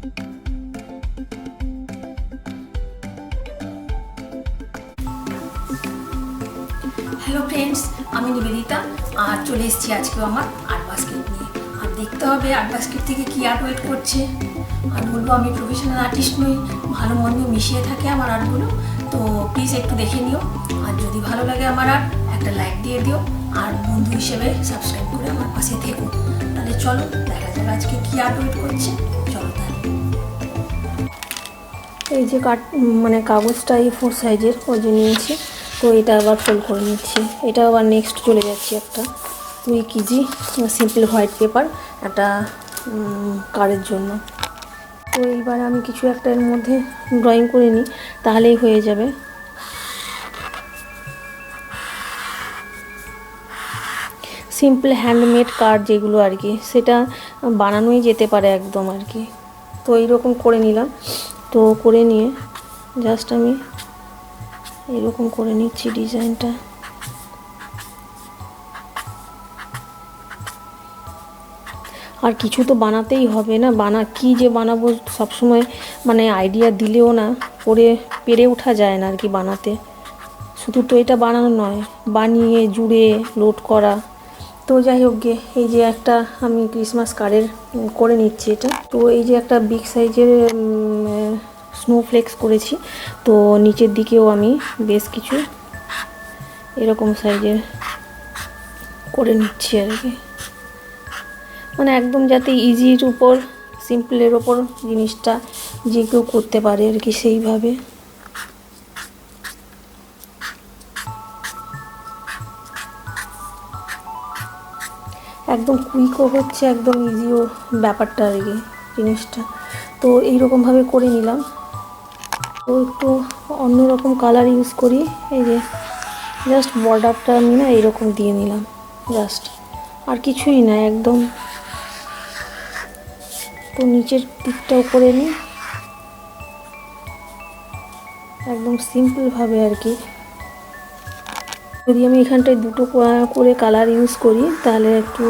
Hello friends, आमी निवेदिता और चले एसेছি আজকে আমার আর্ট বাস্কেট নিয়ে। আর দেখতে হবে আর্ট বাস্কেট থেকে কি আর্ট ওয়েট করছে। আর বলবো আমি প্রফেশনাল আর্টিস্ট নই, ভালো মন্দ মিশিয়ে থাকে আমার আর্টগুলো। তো প্লিজ একটু দেখে নিও, আর যদি ভালো লাগে আমার আর্ট একটা লাইক দিয়ে দিও, আর বন্ধু হিসেবে সাবস্ক্রাইব করে আমার পাশে থেকো। তাহলে চলো দেখা যাক আজকে কি আর্ট ওয়েট করছে। চলো তাহলে। এই যে মানে কাগজটা A4 সাইজের ওই যে নিয়েছি, তো এটা আবার ফোল্ড করে নিচ্ছি। এটা আবার নেক্সট চলে যাচ্ছি একটা 2 কেজি সিম্পল হোয়াইট পেপার একটা কার্ডের জন্য। তো এইবার আমি কিছু একটা এর মধ্যে ড্রয়িং করে নিই, তাহলেই হয়ে যাবে। সিম্পল হ্যান্ডমেড কার্ড যেগুলো আর কি, সেটা বানানোই যেতে পারে একদম আর কি। তো এইরকম করে নিলাম। তো করে নিয়ে জাস্ট আমি এরকম করে নিচ্ছি ডিজাইনটা। আর কিছু তো বানাতেই হবে না, কি যে বানাবো সবসময় মানে আইডিয়া দিলেও না পেরে ওঠা যায় না আর কি বানাতে। শুধু তো এটা বানানো নয়, বানিয়ে জুড়ে লোড করা। তো যাই হোক গে, এই যে একটা আমি ক্রিসমাস কার্ডের করে নিচ্ছি এটা। তো এই যে একটা বিগ সাইজের স্নোফ্লেক্স করেছি। তো নিচের দিকেও আমি বেশ কিছু এরকম সাইজের করে নিচ্ছি আর কি, মানে একদম যাতে ইজির উপর, সিম্পলের ওপর জিনিসটা যে কেউ করতে পারে আর কি, সেইভাবে। একদম কুইকও হচ্ছে, একদম ইজিও ব্যাপারটা আর কি জিনিসটা। তো এইরকমভাবে করে নিলাম। তো একটু অন্যরকম কালার ইউজ করি। এই যে জাস্ট বর্ডারটা আমি না এইরকম দিয়ে নিলাম, জাস্ট আর কিছুই না একদম। তো নিচের দিকটাও করে নিই একদম সিম্পলভাবে আর কি। যদি আমি এখানটায় দুটো করে কালার ইউজ করি তাহলে একটু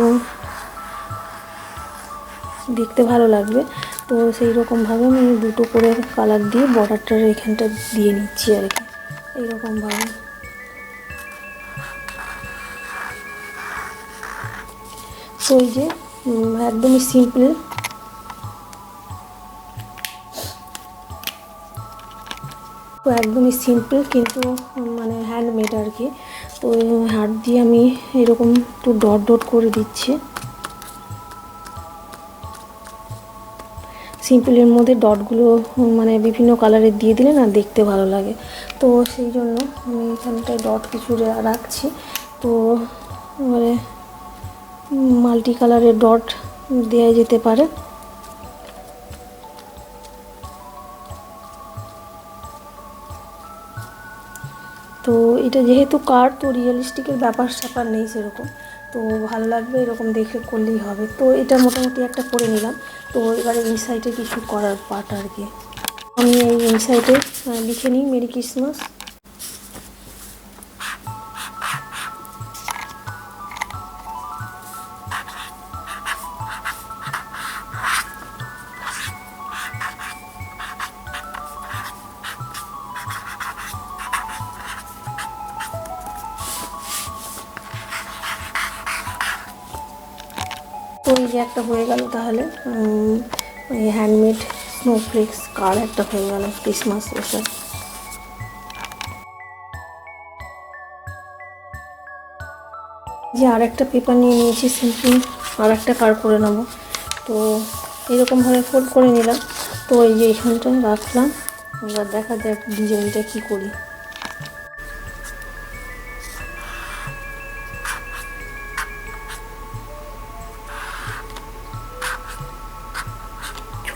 দেখতে ভালো লাগবে। তো সেই রকমভাবে আমি দুটো করে কালার দিয়ে বর্ডারটার এখানটা দিয়ে নিচ্ছি আর কি, এইরকমভাবে। তো এই যে একদমই সিম্পল, তো একদমই সিম্পল কিন্তু মানে হ্যান্ডমেড আর কি। তো হাত দিয়ে আমি এরকম একটু ডট ডট করে দিচ্ছি। সিম্পলের মধ্যে ডটগুলো মানে বিভিন্ন কালারের দিয়ে দিলে না দেখতে ভালো লাগে। তো সেই জন্য আমি এখানটায় ডট কিছু রাখছি। তো এবারে মাল্টি কালারের ডট দেওয়া যেতে পারে। তো এটা যেহেতু কার্ড, তো রিয়েলিস্টিকের ব্যাপার স্যাপার নেই সেরকম। তো ভালো লাগবে এরকম দেখে করলেই হবে। তো এটা মোটামুটি একটা করে নিলাম। তো এবারে এই সাইডে কিছু করার পার্ট আর কি, আমি এই সাইডে লিখে নিই মেরি ক্রিসমাস। তো এই যে একটা হয়ে গেল, তাহলে হ্যান্ডমেড স্নোফ্লেক্স কার্ড একটা হয়ে গেল ক্রিসমাস স্পেশাল। যে আর একটা পেপার নিয়ে নিয়েছি সিম্পল, আর একটা কার্ড করে নেবো। তো এরকমভাবে ফোল্ড করে নিলাম। তো এই যে এখানটা রাখলাম। এবার দেখা যাক ডিজাইনটা কী করি।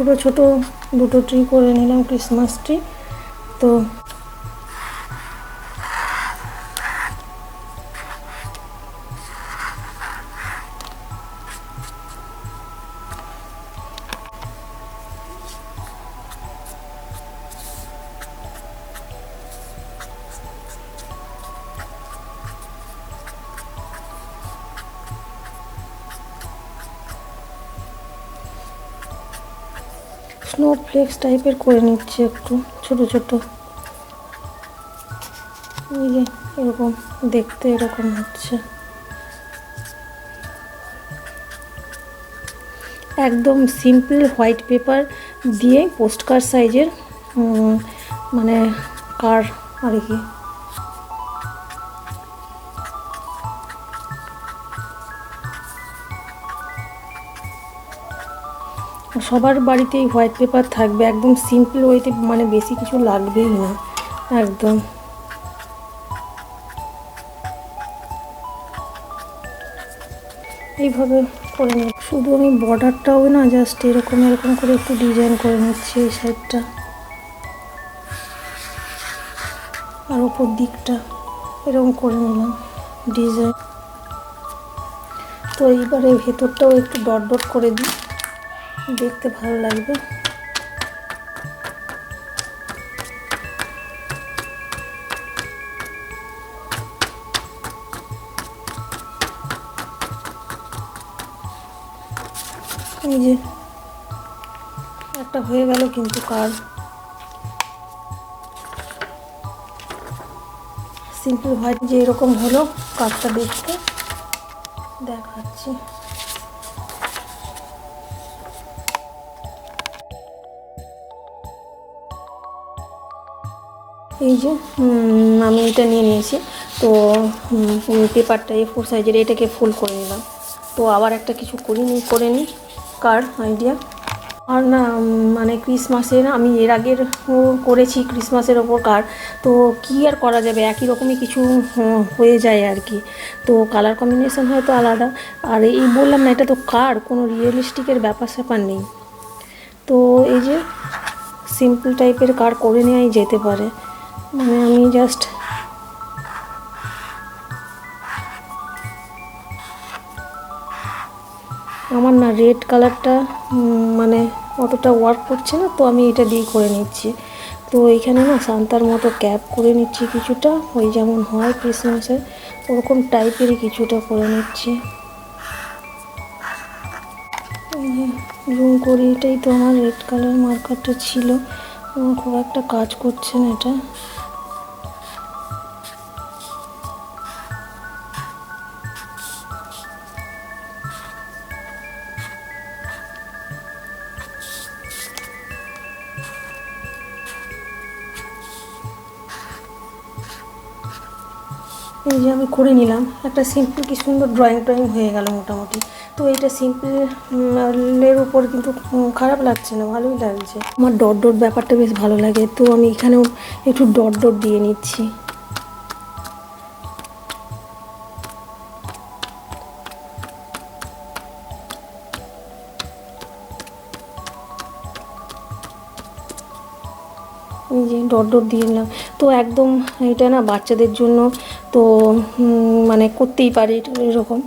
ছোট ছোট দুটো ট্রি করে নিলাম, ক্রিসমাস ট্রি। তো স্নোফ্লেক্স টাইপের করে নিচ্ছি একটু ছোট ছোট। এই যে এরকম দেখতে এরকম হচ্ছে। একদম সিম্পল হোয়াইট পেপার দিয়ে পোস্ট কার্ড সাইজের মানে কার্ড আর কি। সবার বাড়িতেই হোয়াইট পেপার থাকবে, একদম সিম্পল ওয়েতে, মানে বেশি কিছু লাগবেই না একদম। এইভাবে করে নিই। শুধু আমি বর্ডারটাও না জাস্ট এরকম এরকম করে একটু ডিজাইন করে নিচ্ছি এই সাইডটা আর ওপর দিকটা এরকম করে নিলাম ডিজাইন। তো এইবারে ভেতরটাও একটু ডট ডট করে দিই, দেখতে ভালো লাগবে। এই যে একটা হয়ে গেল কিন্তু কার্ড, সিম্পল হোয়াইট যে এরকম হলো কার্ডটা দেখতে দেখাচ্ছি। এই যে আমি এটা নিয়ে নিয়েছি, তো পেপারটা A4 সাইজের, এটাকে ফুল করে নিলাম। তো আবার একটা কিছু করে নিই কার্ড আইডিয়া। আর না মানে ক্রিসমাসের আমি এর আগের করেছি ক্রিসমাসের ওপর কার্ড, তো কি আর করা যাবে, একই রকমই কিছু হয়ে যায় আর কি। তো কালার কম্বিনেশন হয়তো আলাদা, আর এই বললাম না এটা তো কার্ড, কোনো রিয়েলিস্টিকের ব্যাপার স্যাপার নেই। তো এই যে সিম্পল টাইপের কার্ড করে নেওয়াই যেতে পারে। মানে আমি জাস্ট আমার না রেড কালারটা মানে অতটা ওয়ার্ক করছে না, তো আমি এটা দিয়ে করে নিচ্ছি। তো এইখানে না সান্তার মতো ক্যাপ করে নিচ্ছি কিছুটা, ওই যেমন হয় ক্রিসমাসে ওরকম টাইপেরই কিছুটা করে নিচ্ছি। এই যে জুম করি, এটাই তো আমার রেড কালার মার্কারটা ছিল, আমার খুব একটা কাজ করছে না এটা। এই যে আমি করে নিলাম একটা সিম্পল, কি সুন্দর ড্রয়িং হয়ে গেল মোটামুটি। তো এইটা সিম্পলের উপর কিন্তু খারাপ লাগছে না, ভালোই লাগছে। আমার ডট ডট ব্যাপারটা বেশ ভালো লাগে, তো আমি এখানেও একটু ডট ডট দিয়ে নিচ্ছি। এই যে ডট ডট দিয়ে নিলাম। তো একদম এটা না বাচ্চাদের জন্য, তো মানে করতেই পারে এরকম,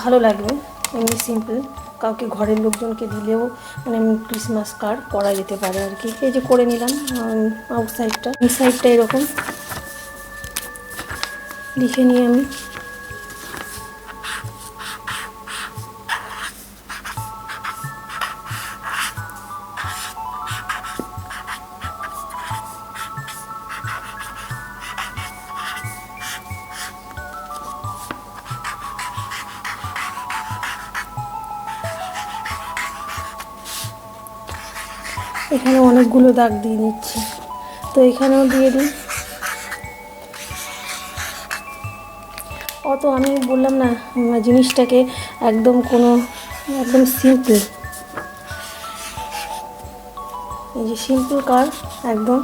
ভালো লাগবে। এমনি সিম্পল কাউকে ঘরের লোকজনকে দিলেও মানে ক্রিসমাস কার্ড করা যেতে পারে আর কি। এই যে করে নিলাম আউটসাইডটা, ইনসাইডটা এরকম লিখে নিয়ে আমি এখানে অনেকগুলো দাগ দিয়ে নিচ্ছি, তো এখানেও দিয়ে দিই। অত আমি বললাম না জিনিসটাকে একদম একদম সিম্পল, এই যে সিম্পল কার্ড একদম,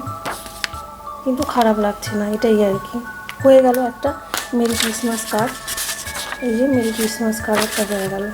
কিন্তু খারাপ লাগছে না, এটাই আর কি। হয়ে গেল একটা মেরি ক্রিসমাস কার্ড। এই যে মেরি ক্রিসমাস কার্ড একটা হয়ে গেল।